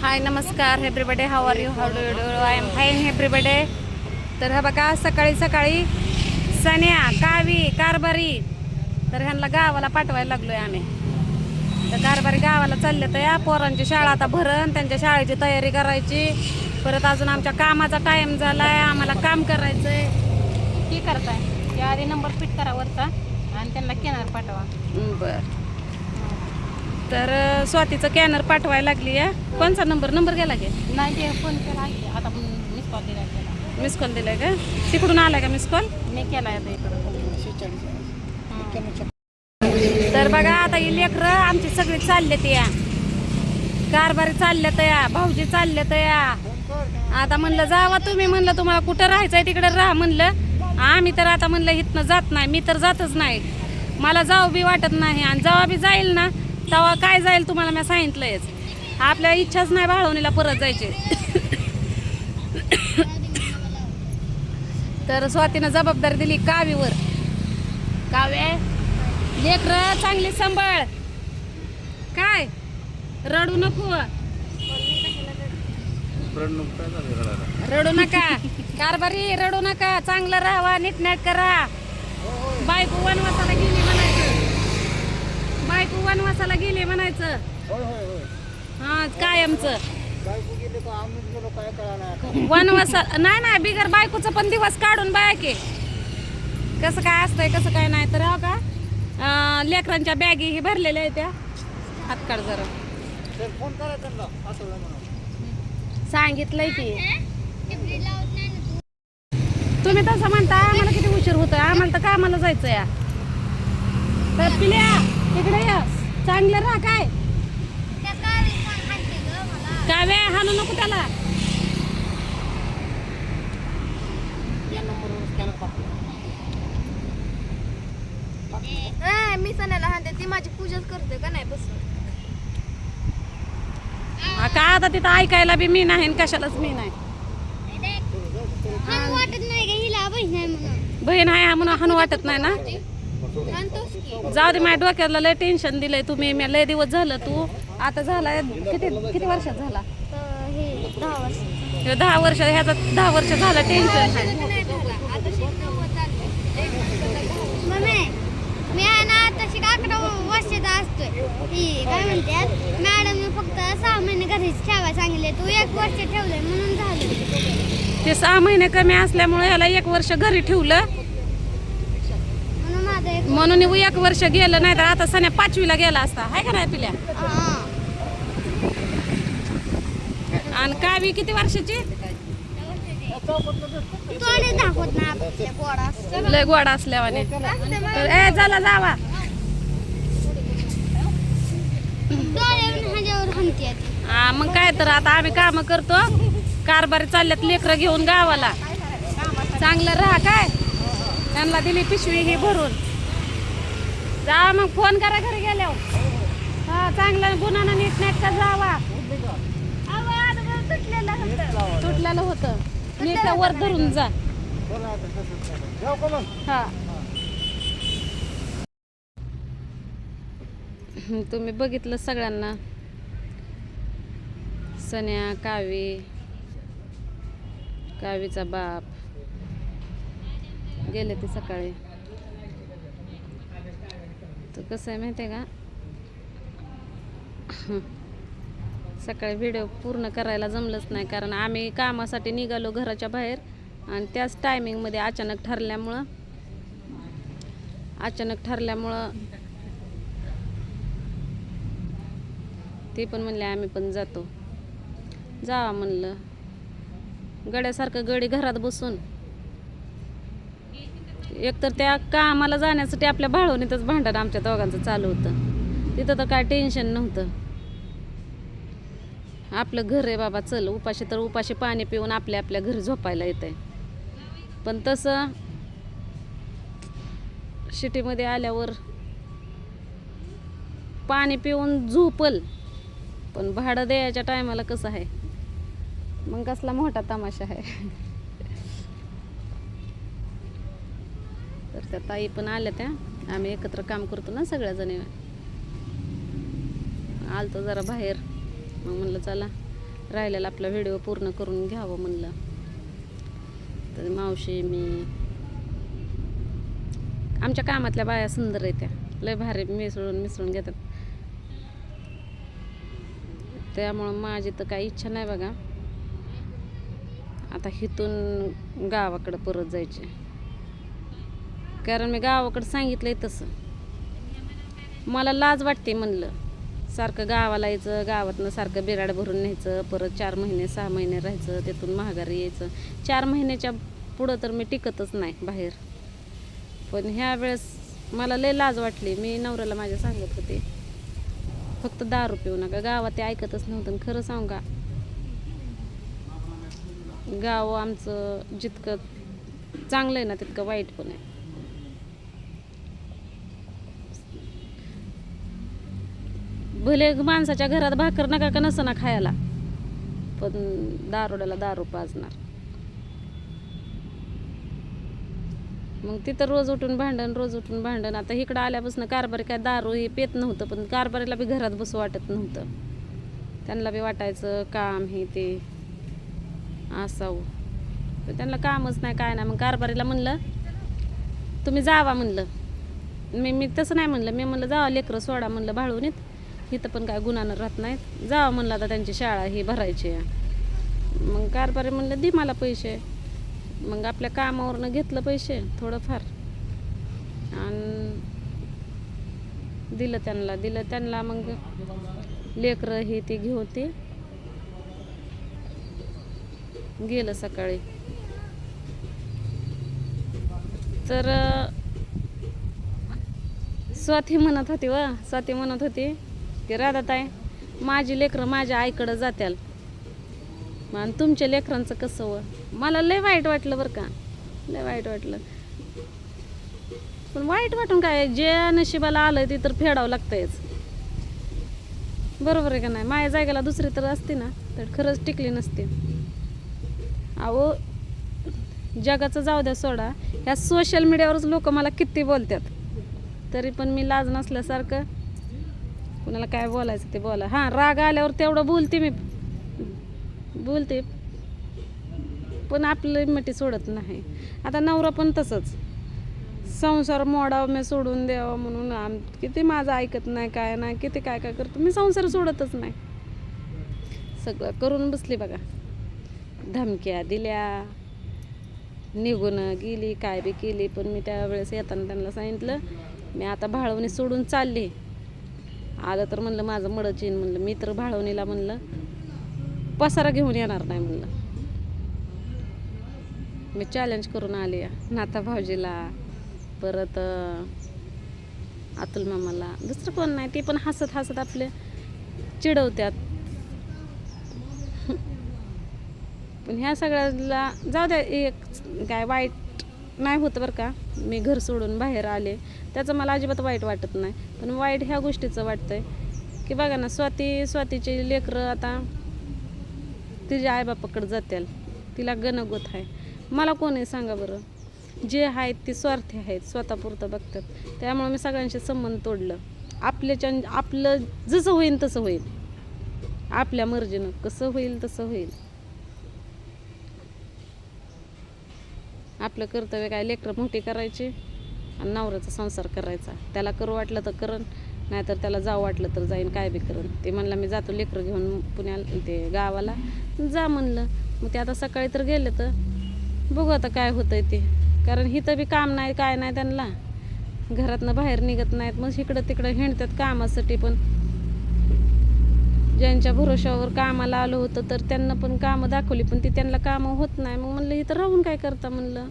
हाय नमस्कार everybody, how are you, how do you do, I am fine everybody. तर हा बघा सकाळी सकाळी सन्या, कावी, कारभारी तर ह्यांना गावाला पाठवायला लागलोय आम्ही. तर कारभारी गावाला चालले तर या पोरांची शाळा आता भरण, त्यांच्या शाळेची तयारी करायची. परत अजून आमच्या कामाचा टाईम झालाय, आम्हाला काम करायचंय. की करताय या आधी नंबर फिट करा वरचा आणि त्यांना कॅनर पाठवा. बरं, तर स्वातीचं कॅनर पाठवायला लागली आहे. कोणचा नंबर गेला की नाही ते फोन केला आहे आता मिस कॉल दिला केला. मिस कॉल दिलाय का? तिकडून आलाय का मिस कॉल? मी केला आता इकडं. तर बघा आता ही लेकरं आमची सगळी चाललेत या, कारभारी चाललेत या, भाऊजी चाललेत या. आता म्हणलं जावा तुम्ही, म्हणलं तुम्हाला कुठं राहायचंय तिकडे राहा म्हणलं. आम्ही तर आता म्हणलं इथनं जात नाही, मी तर जातच नाही. मला जाऊ बी वाटत नाही आणि जेव्हा बी जाईल ना तेव्हा काय जाईल तुम्हाला मी सांगितलंयच. आपल्या इच्छाच नाही भाळवणीला परत जायचे. तर स्वातीनं जबाबदारी दिली कावीवर. कावे लेकरं चांगली सांभाळ, काय रडू नको, रडू नका कारभारी, रडू नका, चांगलं राहावा, नीटनेट करा. बायको वनवासाला गेली म्हणायचं, बायको वनवासाला गेली म्हणायचं. हा कायमचं वनवासा नाही बिगर बायकोचं पण दिवस काढून बायके कसं काय असतंय कसं काय नाही. तर हो का लेकरांच्या बॅगी ही भरलेल्या आहेत त्या, हात काढ जरा. सांगितलंय की तुम्ही तसं म्हणता. आम्हाला किती उशीर होतोय, आम्हाला तर कामाला जायचं या. तर पिल्या तिकडे या, चांगलं राहा. काय काव्या हाणू नको त्याला. मी सणाला हाणते, ती माझी पूजाच करते का नाही बसून. का आता तिथं ऐकायला बी मी नाही, कशालाच मी नाही. वाटत नाही का हिला बहीण आहे म्हणून? बहीण आहे म्हणून हाणू वाटत नाही ना. जाऊ दे, माझ्या डोक्याला लय टेन्शन दिलंय तुम्ही. मी लय दिवस झालं, तू आता झालाय किती वर्षात झाला? हे 10 वर्ष. 10 वर्ष, ह्याचा 10 वर्ष झालं टेन्शन. मम्मी मी आहे ना तशी 11 वर्षाचा असतोय. ती काय म्हणतात मॅडम, मी फक्त 6 महिने घरीच ठेवायला सांगितले, तू 1 वर्ष ठेवलंय म्हणून झालं. ते 6 महिने कमी असल्यामुळे याला 1 वर्ष घरी ठेवलं म्हणून माझं म्हणून 1 वर्ष गेलं. नाही तर आता सण्या 5वीला गेला असता, हाय का नाही पिल्या? आणि कावी किती वर्षाची? तोंड दाखवत नाही आपल्या पोरास. लय गोडा असल्यावाने. तर ए चला जावा. मग काय तर आता आम्ही काम करतो, कारभारी चालल्यात लेकरं घेऊन गावाला. चांगलं राहा. काय त्यांना दिली पिशवी ही भरून. जा मग फोन करा घरी गेल्यावर. हा चांगलं गुन्हा नीटनेटका जावा. तुटलेलं होतं, नीट वर धरून जा. हा तुम्ही बघितलं सगळ्यांना, सन्या, कावीचा बाप गेले ते सकाळी. तर कसं आहे माहिती आहे का, सकाळी व्हिडिओ पूर्ण करायला जमलंच नाही, कारण आम्ही कामासाठी निघालो घराच्या बाहेर आणि त्याच टायमिंगमध्ये अचानक ठरल्यामुळं ते पण म्हणले आम्ही पण जातो. जावा म्हणलं, गड्यासारखं गडी घरात बसून. एकतर त्या कामाला जाण्यासाठी आपल्या भाळवणीतच भांडण आमच्या दोघांचं चालू होतं. तिथं तर काय टेन्शन नव्हतं. आपलं घर आहे बाबा, चल उपाशी तर उपाशी पाणी पिऊन आपल्या घरी झोपायला येतंय. पण तसं सिटीमध्ये आल्यावर पाणी पिऊन झोपल, पण भाडं द्यायच्या टायमाला कसं आहे, मग कसला मोठा तमाशा आहे. तर त्या ताई पण आल्या, त्या आम्ही एकत्र काम करतो ना सगळ्याजणी. आलतो जरा बाहेर, मग म्हणलं चला राहिलेला आपला व्हिडिओ पूर्ण करून घ्यावं म्हणलं. तर मावशी मी आमच्या कामातल्या बाया सुंदर आहेत, त्या लय भारी मिसळून घेतात. त्यामुळं माझी तर काही इच्छा नाही बघा आता इथून गावाकडं परत जायचे. कारण मी गावाकडं सांगितलंय तसं मला लाज वाटते म्हणलं. सारखं गावाला यायचं, गावातनं सारखं बिराड भरून न्यायचं, परत 4 महिने 6 महिने राहायचं, तिथून माघारी यायचं. 4 महिन्याच्या पुढं तर मी टिकतच नाही बाहेर. पण ह्या वेळेस मला लय लाज वाटली. मी नवऱ्याला माझ्या सांगत होते फक्त दारू पिऊ नका. गावात ते ऐकतच नव्हतं. खरं सांगू का, गाव आमचं जितकं चांगलं आहे ना तितकं वाईट पण आहे. भले माणसाच्या घरात भाकर नका का नसना खायला, पण दारोड्याला दारू पाजणार. मग तिथं रोज उठून भांडण. आता इकडं आल्यापासून कारभारी काय दारू हे पेत नव्हतं, पण कारभारीला बी घरात बसू वाटत नव्हतं. त्यांना बी वाटायचं काम हे ते असावं, पण त्यांना कामच नाही काय नाही. मग कारभारीला म्हणलं तुम्ही जावा म्हणलं. मी तसं नाही म्हणलं. मी म्हणलं जावा लेकरं सोडा म्हणलं भाळून इथं पण काय गुन्हानं राहत नाहीत, जावा म्हणलं आता त्यांची शाळा ही भरायची आहे. मग कारभारी म्हणलं दे मला पैसे. मग आपल्या कामावरनं घेतलं पैसे थोडंफार आणि दिलं त्यांना. मग लेकरं हे ते घेऊन ते गेलं सकाळी. तर स्वाती म्हणत होती की राधाताई माझी लेकरं माझ्या आईकडं जात्याल आणि तुमच्या लेकरांचं कसं व. मला लय वाईट वाटलं बरं का, लय वाईट वाटलं. पण वाईट वाटून काय, जे नशिबाला आलं ते तर फेडावं लागतंयच, बरोबर आहे का नाही. माझ्या जागेला दुसरी तर असते ना तर खरंच टिकली नसते. अहो जगाचं जाऊ द्या सोडा, ह्या सोशल मीडियावरच लोक मला किती बोलतात, तरी पण मी लाज नसल्यासारखं कुणाला काय बोलायचं ते बोला. हां राग आल्यावर तेवढं बोलते पण आपलं मिठी सोडत नाही. आता नवरा पण तसंच, संसार मोडावं मी सोडून द्यावं म्हणून किती माझं ऐकत नाही काय नाही, किती काय करतो. मी संसार सोडतच नाही. सगळं करून बसली बघा, धमक्या दिल्या, निघून गेली, काय बी केली. पण मी त्यावेळेस येताना त्यांना सांगितलं मी आता भाळवणी सोडून चालली. आलं तर म्हणलं माझं मडच येईन म्हणलं. मी तर भाळवणीला म्हणलं पसारा घेऊन येणार नाही म्हणलं. मी चॅलेंज करून आले नाता भाऊजीला, परत अतुल मामाला, दुसरं कोण नाही. ते पण हसत आपले चिडवत्यात. पण ह्या सगळ्याला जाऊ द्या, एक काय वाईट नाही होतं बरं का. मी घर सोडून बाहेर आले त्याचं मला अजिबात वाईट वाटत नाही. पण वाईट ह्या गोष्टीचं वाटतंय की बघा ना, स्वातीचे लेकरं आता तिच्या आईबापाकडे जातील, तिला गणगोत आहे. मला कोण आहे सांगा बरं. जे आहेत ते स्वार्थी आहेत, स्वतःपुरतं बघतात. त्यामुळे मी सगळ्यांशी संबंध तोडलं. आपलं जसं होईल तसं होईल, आपल्या मर्जीनं कसं होईल तसं होईल. आपलं कर्तव्य काय, लेकरं मोठी करायची आणि नवऱ्याचा संसार करायचा. त्याला करू वाटलं तर करण, नाहीतर त्याला जाऊ वाटलं तर जाईन, काय बी करण. ते म्हणलं मी जातो लेकरं घेऊन पुण्याला ते गावाला, जा म्हणलं. मग ते आता सकाळी तर गेले, तर बघू आता काय होतंय ते. कारण हिथं बी काम नाही काय नाही त्यांना, घरातनं बाहेर निघत नाहीत. मग इकडं तिकडं हिंडतात कामासाठी. पण ज्यांच्या भरोशावर कामाला आलं होतं तर त्यांना पण कामं दाखवली, पण ती त्यांना कामं होत नाही. मग म्हणलं इथं राहून काय करता म्हणलं,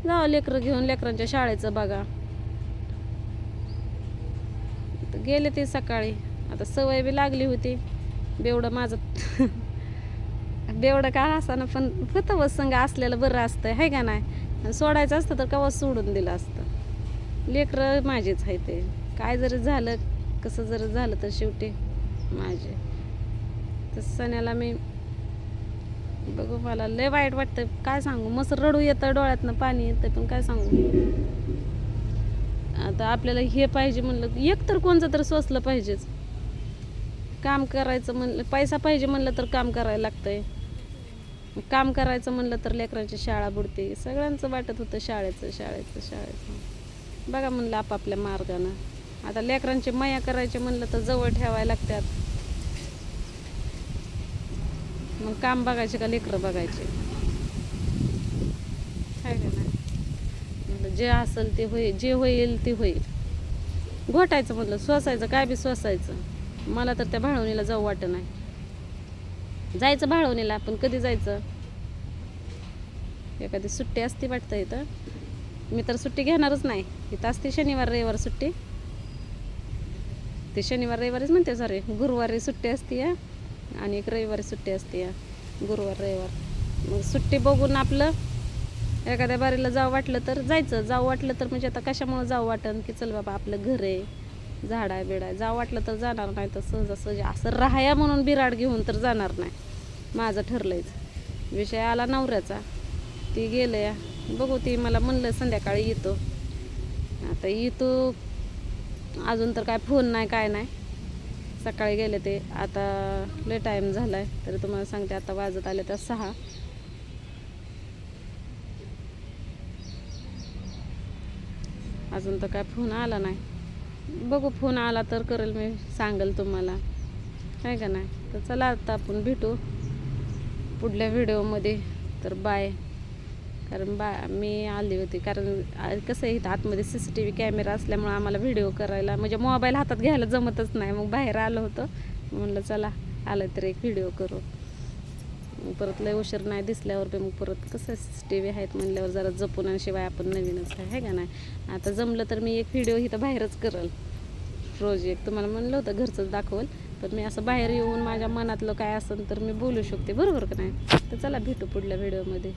जावं लेकरं घेऊन, लेकरांच्या शाळेचं बघा. तर गेले ते सकाळी. आता सवय बी लागली होती बेवडं माझं बेवडं काय असताना, पण होतं संग असलेलं बरं असतं आहे का नाही. आणि सोडायचं असतं तर केव्हा सोडून दिलं असतं. लेकरं माझेच आहे, ते काय जरी झालं कसं जरी झालं तर शेवटी माझे. तर सण्याला मी बघू, मला लय वाईट वाटतं, काय सांगू. मस्त रडू येतं, डोळ्यातनं पाणी येतं, पण काय सांगू. आता आपल्याला हे पाहिजे म्हणलं एक तर कोणचं तर सोसलं पाहिजेच. काम करायचं म्हणलं, पैसा पाहिजे म्हणलं तर काम करायला लागतंय. काम करायचं म्हणलं तर लेकरांची शाळा बुडते. सगळ्यांचं वाटत होतं शाळेचं. बघा म्हणलं आपापल्या मार्गानं. आता लेकरांची माया करायची म्हणलं तर जवळ ठेवायला लागतात. मग काम बघायचे का लेकरं बघायचे? काय का नाही म्हणलं, जे असेल ते होईल, जे होईल ते होईल. घोटायचं म्हणलं, सोसायचं काय बी सोसायचं. मला तर त्या भाळवणीला जाऊ वाटत नाही. जायचं भाळवणीला, पण कधी जायचं? एखादी सुट्टी असती वाटतं इथं. मी तर सुट्टी घेणारच नाही. इथं असते शनिवार रविवार सुट्टी. ते शनिवार रविवारीच म्हणते, सॉरी गुरुवारी सुट्टी असते आणि एक रविवारी सुट्टी असते. गुरुवार रविवार मग सुट्टी बघून आपलं एखाद्या बारीला जावं वाटलं तर जायचं. जावं वाटलं तर म्हणजे आता कशामुळं जावं वाटन की चल बाबा आपलं घर आहे, झाड आहे बिड आहे. जावं वाटलं तर जाणार, नाही तर सहजासहजी असं राहाया म्हणून बिराड घेऊन तर जाणार नाही. माझं ठरलंयच. विषय आला नवऱ्याचा, ती गेलं या बघू. ती मला म्हणलं संध्याकाळी येतो. आता येतो, अजून तर काय फोन नाही काय नाही. सकाळी गेले ते, आता लय टाईम झाला आहे. तरी तुम्हाला सांगते आता वाजत आले तर 6. अजून तर काय फोन आला नाही. बघू फोन आला तर करेल, मी सांगेल तुम्हाला, काय का नाही. तर चला आता आपण भेटू पुढल्या व्हिडिओमध्ये. तर बाय. कारण मी आली होती, कारण कसं आहे इथं आतमध्ये CCTV कॅमेरा असल्यामुळं आम्हाला व्हिडिओ करायला म्हणजे मोबाईल हातात घ्यायला जमतच नाही. मग बाहेर आलं होतं, म्हणलं चला आलं तर एक व्हिडिओ करू. परत लय उशीर नाही दिसल्यावर मग परत कसं CCTV आहेत म्हणल्यावर जरा जपून, आणि शिवाय आपण नवीनच आहे का नाही. आता जमलं तर मी एक व्हिडिओ इथं बाहेरच करेल रोज एक. तुम्हाला म्हणलं होतं घरचंच दाखवल, पण मी असं बाहेर येऊन माझ्या मनातलं काय असेल तर मी बोलू शकते, बरोबर का नाही. तर चला भेटू पुढल्या व्हिडिओमध्ये.